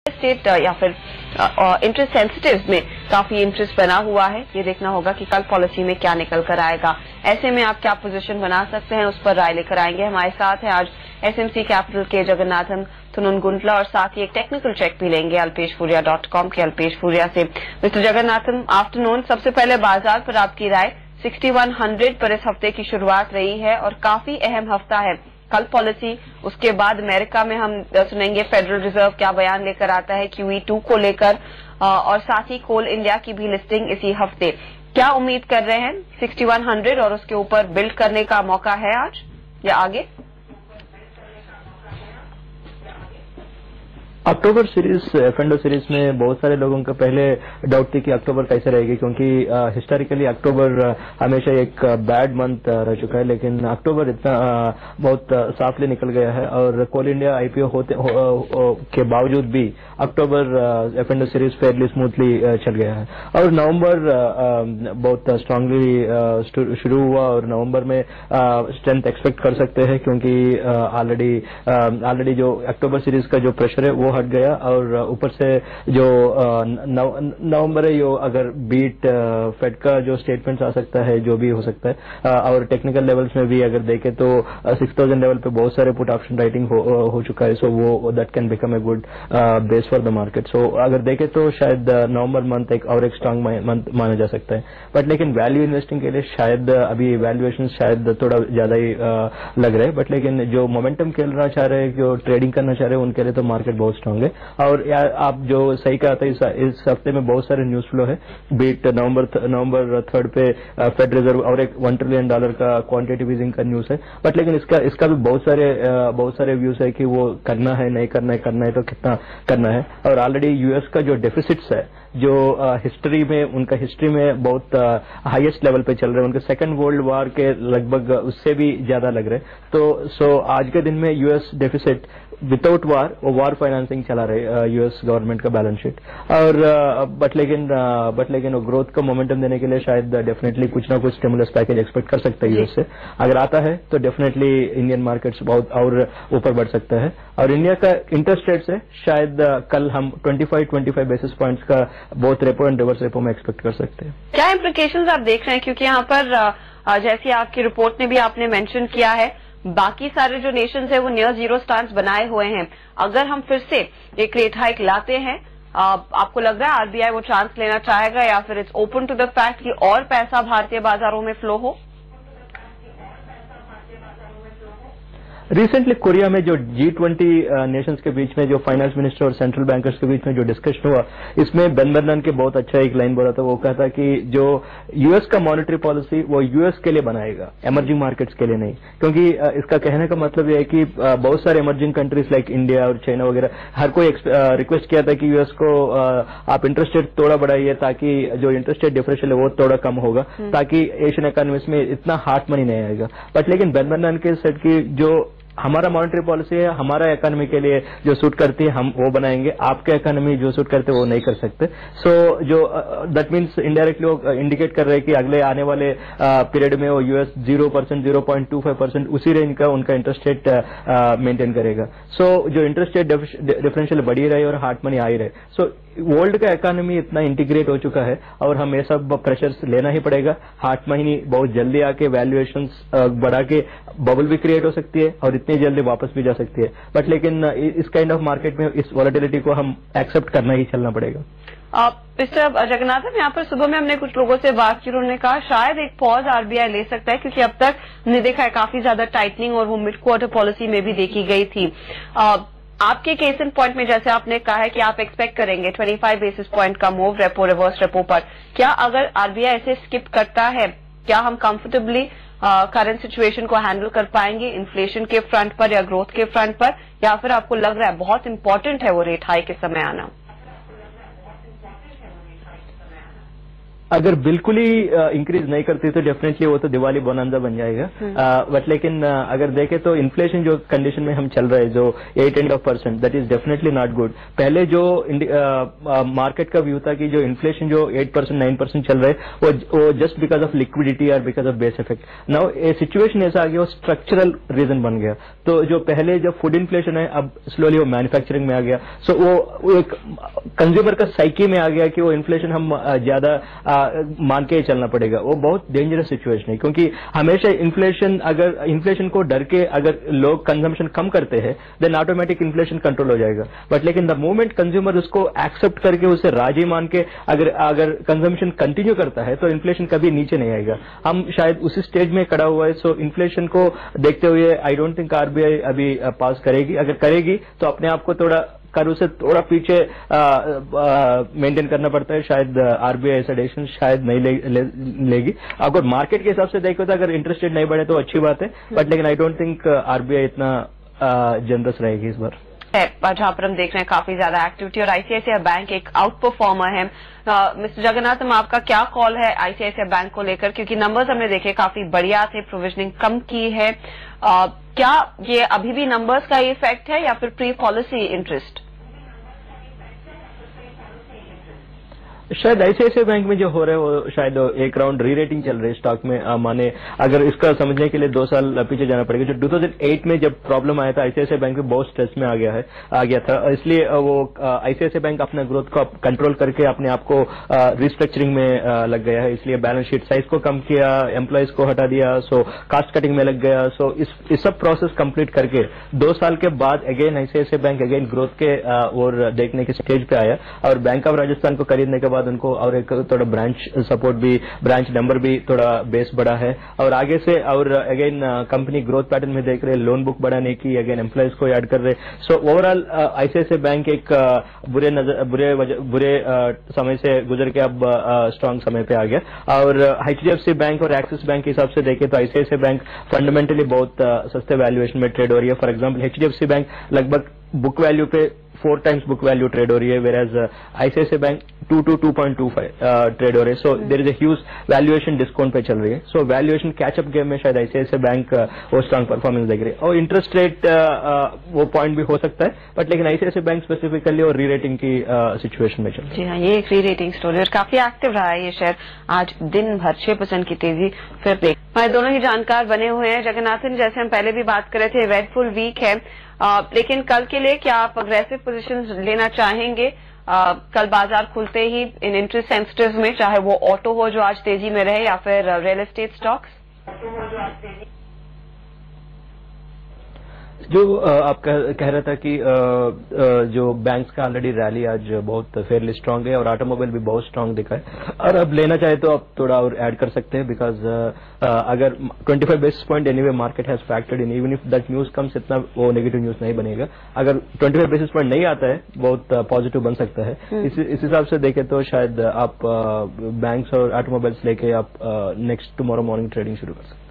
State या फिर interest सेंसिटिव्स में काफी इंटरेस्ट बना हुआ है। ये देखना होगा कि कल पॉलिसी में क्या निकल कर आएगा। ऐसे में आप क्या पोजीशन बना सकते हैं, उस पर राय लेकर आएंगे। हमारे साथ है आज एसएमसी कैपिटल के जगन्नाथन थुनुनगुंटला और साथ ही एक टेक्निकल चेक भी लेंगे alpeshfuria.com के अल्पेश फूरिया से। Mister Jagannathan, afternoon. सबसे पहले बाजार पर आपकी राय, 6100 पर इस हफ्ते की शुरुआत रही है और काफी अहम हफ्ता है। कल पॉलिसी, उसके बाद अमेरिका में हम सुनेंगे फेडरल रिजर्व क्या बयान लेकर आता है QE2 को लेकर, और साथ ही कोल इंडिया की भी लिस्टिंग इसी हफ्ते। क्या उम्मीद कर रहे हैं? 6100 और उसके ऊपर बिल्ड करने का मौका है आज या आगे? अक्टूबर सीरीज, F&O सीरीज में बहुत सारे लोगों का पहले डाउट थी कि अक्टूबर कैसे रहेगी, क्योंकि हिस्टोरिकली अक्टूबर हमेशा एक बैड मंथ रह चुका है। लेकिन अक्टूबर इतना बहुत साफली निकल गया है और कोल इंडिया IPO के बावजूद भी अक्टूबर F&O सीरीज फेयरली स्मूथली चल गया है। और नवंबर बहुत स्ट्रांगली शुरू हुआ और नवंबर में स्ट्रेंथ एक्सपेक्ट कर सकते हैं, क्योंकि ऑलरेडी जो अक्टूबर सीरीज का जो प्रेशर है वो हट गया। और ऊपर से जो नवंबर है, यो अगर बीट फेड का जो स्टेटमेंट्स आ सकता है, जो भी हो सकता है, और टेक्निकल लेवल्स में भी अगर देखें तो 6000 लेवल पे बहुत सारे पुट ऑप्शन राइटिंग हो चुका है। सो वो that can become a good base for the market. So अगर देखें तो शायद नवंबर मंथ एक स्ट्रांग मंथ माना जा सकता है। बट लेकिन वैल्यू इन्वेस्टिंग के लिए शायद अभी वैल्यूएशन शायद थोड़ा ज्यादा ही लग रहा है। बट लेकिन जो मोमेंटम खेलना चाह रहे हैं, जो ट्रेडिंग करना चाह रहे हैं, उनके लिए तो मार्केट बहुत स्ट्रांग है। और आप जो सही कहा था, इस हफ्ते में बहुत सारे न्यूज फ्लो है। बीट नवंबर 3 पे फेड रिजर्व और एक $1 ट्रिलियन का क्वांटिटेटिव ईजिंग का न्यूज है। बट लेकिन इसका भी बहुत सारे व्यूज है कि वो करना है, नहीं करना है तो कितना करना है। और ऑलरेडी यूएस का जो डेफिसिट्स है, जो उनका हिस्ट्री में बहुत हाईएस्ट लेवल पे चल रहे हैं, उनके सेकंड वर्ल्ड वॉर के लगभग उससे भी ज्यादा लग रहे हैं। तो आज के दिन में यूएस डेफिसिट विदाउट वार फाइनेंसिंग चला रहे यूएस गवर्नमेंट का बैलेंस शीट। और बट लेकिन वो ग्रोथ का मोमेंटम देने के लिए शायद डेफिनेटली कुछ ना कुछ स्टिमुलस पैकेज एक्सपेक्ट कर सकता है यूएस से। अगर आता है तो डेफिनेटली इंडियन मार्केट्स बहुत और ऊपर बढ़ सकता है। और इंडिया का इंटरेस्ट रेट से शायद कल हम 25 बेसिस पॉइंट्स का बहुत रेपो एंड रिवर्स रेपो में एक्सपेक्ट कर सकते हैं। क्या इम्प्लीकेशंस आप देख रहे हैं? क्योंकि यहाँ पर जैसे आपकी रिपोर्ट ने भी आपने मेंशन किया है, बाकी सारे जो नेशंस है वो नियर जीरो स्टांस बनाए हुए हैं। अगर हम फिर से एक रेट हाइक लाते हैं, आपको लग रहा है RBI वो चांस लेना चाहेगा या फिर it's open to the fact कि और पैसा भारतीय बाजारों में फ्लो हो? रिसेंटली कोरिया में जो G20 नेशंस के बीच में जो फाइनेंस मिनिस्टर और सेंट्रल बैंकर्स के बीच में जो डिस्कशन हुआ, इसमें बेन बर्नन के बहुत अच्छा एक लाइन बोला था। वो कहता कि जो यूएस का मॉनेटरी पॉलिसी वो यूएस के लिए बनाएगा, एमर्जिंग मार्केट्स के लिए नहीं। क्योंकि इसका कहने का मतलब यह है कि बहुत सारे एमर्जिंग कंट्रीज लाइक इंडिया और चाइना वगैरह, हर कोई रिक्वेस्ट किया था कि यूएस को आप इंटरेस्ट रेट थोड़ा बढ़ाइए, ताकि जो इंटरेस्ट रेट डिफरेंशियल है वो थोड़ा कम होगा, ताकि एशियन इकोनॉमीज में इतना हार्ड मनी नहीं आएगा। बट लेकिन बेन बर्नन के सेट की जो हमारा मॉनेटरी पॉलिसी है, हमारा इकोनॉमी के लिए जो सूट करती है हम वो बनाएंगे, आपके इकोनॉमी जो सूट करते हैं वो नहीं कर सकते। सो जो दैट मीन्स इनडायरेक्टली वो इंडिकेट कर रहे हैं कि अगले आने वाले पीरियड में वो यूएस 0%, 0.25% उसी रेंज का उनका इंटरेस्ट रेट मेंटेन करेगा। सो जो इंटरेस्ट रेट डिफरेंशियल बढ़ी रहे और हार्ड मनी आ ही रहे। सो वर्ल्ड का इकोनॉमी इतना इंटीग्रेट हो चुका है और हम ये सब प्रेशर्स लेना ही पड़ेगा। हार्ड मनी बहुत जल्दी आके वैल्यूएशंस बढ़ा के बबल भी क्रिएट हो सकती है और इतनी जल्दी वापस भी जा सकती है। बट लेकिन इस काइंड ऑफ मार्केट में इस वॉलेटिलिटी को हम एक्सेप्ट करना ही चलना पड़ेगा। मिस्टर जगन्नाथन, यहाँ पर सुबह में हमने कुछ लोगों से बात की, उन्होंने कहा शायद एक पॉज RBI ले सकता है, क्योंकि अब तक हमने देखा है काफी ज्यादा टाइटनिंग और वो मिड क्वार्टर पॉलिसी में भी देखी गई थी। आपके केस इन पॉइंट में जैसे आपने कहा है कि आप एक्सपेक्ट करेंगे 25 बेसिस पॉइंट का मूव रेपो रिवर्स रेपो पर, क्या अगर RBI ऐसे स्किप करता है, क्या हम कंफर्टेबली करंट सिचुएशन को हैंडल कर पाएंगे इन्फ्लेशन के फ्रंट पर या ग्रोथ के फ्रंट पर, या फिर आपको लग रहा है बहुत इंपॉर्टेंट है वो रेट हाई के समय आना? अगर बिल्कुल ही इंक्रीज नहीं करती तो डेफिनेटली वो तो दिवाली बोनांजा बन जाएगा। बट लेकिन अगर देखें तो इन्फ्लेशन जो कंडीशन में हम चल रहे हैं जो 8.5%, that is definitely not good. पहले जो मार्केट का व्यू था कि जो इन्फ्लेशन जो 8% 9% चल रहे वो जस्ट बिकॉज ऑफ लिक्विडिटी और because of base effect. Now A situation ऐसा आ गया, वो स्ट्रक्चरल रीजन बन गया। तो जो पहले जो फूड इन्फ्लेशन है अब स्लोली वो मैन्युफैक्चरिंग में आ गया। सो वो एक कंज्यूमर का साइकी में आ गया कि वो इन्फ्लेशन हम ज्यादा मान के ही चलना पड़ेगा। वो बहुत डेंजरस सिचुएशन है, क्योंकि हमेशा इन्फ्लेशन को डर के अगर लोग कंजम्पशन कम करते हैं देन ऑटोमेटिक इन्फ्लेशन कंट्रोल हो जाएगा। बट लेकिन द मोमेंट कंज्यूमर उसको एक्सेप्ट करके उसे राजी मान के अगर कंजम्पशन कंटिन्यू करता है तो इन्फ्लेशन कभी नीचे नहीं आएगा। हम शायद उसी स्टेज में खड़ा हुआ है। सो इन्फ्लेशन को देखते हुए आई डोंट थिंक आरबीआई अभी पास करेगी। अगर करेगी तो अपने आप को कर्व से थोड़ा पीछे मेंटेन करना पड़ता है। शायद आरबीआई ऐसा डिसीजन शायद नहीं लेगी। अगर मार्केट के हिसाब से देखो तो अगर इंटरेस्ट रेट नहीं बढ़े तो अच्छी बात है, बट लेकिन आई डोंट थिंक आरबीआई इतना जनरस रहेगी इस बार। जहां पर हम देख रहे हैं काफी ज्यादा एक्टिविटी और आईसीआईसीआई बैंक एक आउट परफॉर्मर है। मिस्टर जगन्नाथम, आपका क्या कॉल है आईसीआईसीआई बैंक को लेकर, क्योंकि नंबर्स हमने देखे काफी बढ़िया थे, प्रोविजनिंग कम की है। क्या ये अभी भी नंबर्स का ही इफेक्ट है या फिर प्री पॉलिसी इंटरेस्ट? शायद आईसीआईसीआई बैंक में जो हो रहा है वो शायद एक राउंड री रेटिंग चल रही है स्टॉक में। माने अगर इसका समझने के लिए 2 साल पीछे जाना पड़ेगा। जो 2008 में जब प्रॉब्लम आया था आईसीआईसीआई बैंक में बहुत स्ट्रेस में आ गया था, इसलिए वो आईसीआईसीआई बैंक अपना ग्रोथ को कंट्रोल करके अपने आप को रिस्ट्रक्चरिंग में लग गया है। इसलिए बैलेंस शीट साइज को कम किया, एम्प्लॉयज को हटा दिया, सो कास्ट कटिंग में लग गया। सो इस सब प्रोसेस कंप्लीट करके 2 साल के बाद again ICICI bank again growth के और देखने के स्टेज पे आया। और बैंक ऑफ राजस्थान को खरीदने के बाद उनको और एक थोड़ा ब्रांच सपोर्ट भी, ब्रांच नंबर भी थोड़ा बेस बढ़ा है। और आगे से और अगेन कंपनी ग्रोथ पैटर्न में देख रहे, लोन बुक बढ़ाने की, अगेन एम्प्लॉयज को ऐड कर रहे। सो ओवरऑल आईसीआईसीआई बैंक एक बुरे समय से गुजर के अब स्ट्रांग समय पे आ गया। और एचडीएफसी बैंक और एक्सिस बैंक के हिसाब से देखें तो आईसीआईसीआई बैंक फंडामेंटली बहुत सस्ते वैल्यूएशन में ट्रेड हो रही है। फॉर एग्जाम्पल एचडीएफसी बैंक लगभग बुक वैल्यू पे 4 times बुक वैल्यू ट्रेड हो रही है, versus ICICI bank 2 to 2.25 trade हो रहे हैं। So there is a huge valuation discount पे चल रही है। सो वैल्यूएशन कैचअप गेम में शायद आईसीआईसीआई बैंक वो स्ट्रांग परफॉर्मेंस देख रही है। और इंटरेस्ट रेट वो पॉइंट भी हो सकता है, बट लेकिन आईसीआईसीआई बैंक स्पेसिफिकली और री रेटिंग की सिचुएशन में चल रही है। जी हाँ, ये एक री रेटिंग स्टोरी और काफी एक्टिव रहा है ये शेयर। आज दिन भर 6% की तेजी फिर देख। हमारे दोनों ही जानकार बने हुए हैं। जगन्नाथन, जैसे हम पहले भी बात कर रहे थे, इवेंटफुल वीक है, लेकिन कल के लिए क्या आप अग्रेसिव पोजीशंस लेना चाहेंगे? कल बाजार खुलते ही इन इंटरेस्ट सेंसिटिव में, चाहे वो ऑटो हो जो आज तेजी में रहे या फिर रियल एस्टेट स्टॉक्स? जो आप कह रहा था कि जो बैंक्स का ऑलरेडी रैली आज बहुत फेयरली स्ट्रांग है और ऑटोमोबाइल भी बहुत स्ट्रांग दिखा है। और अब लेना चाहे तो आप थोड़ा और ऐड कर सकते हैं, बिकॉज अगर 25 basis point anyway market has factored in, even if that news comes, इतना वो नेगेटिव न्यूज नहीं बनेगा। अगर 25 बेसिस पॉइंट नहीं आता है बहुत पॉजिटिव बन सकता है। इस हिसाब से देखें तो शायद आप बैंक्स और ऑटोमोबाइल्स लेके आप नेक्स्ट टुमारो मॉर्निंग ट्रेडिंग शुरू कर सकते हैं।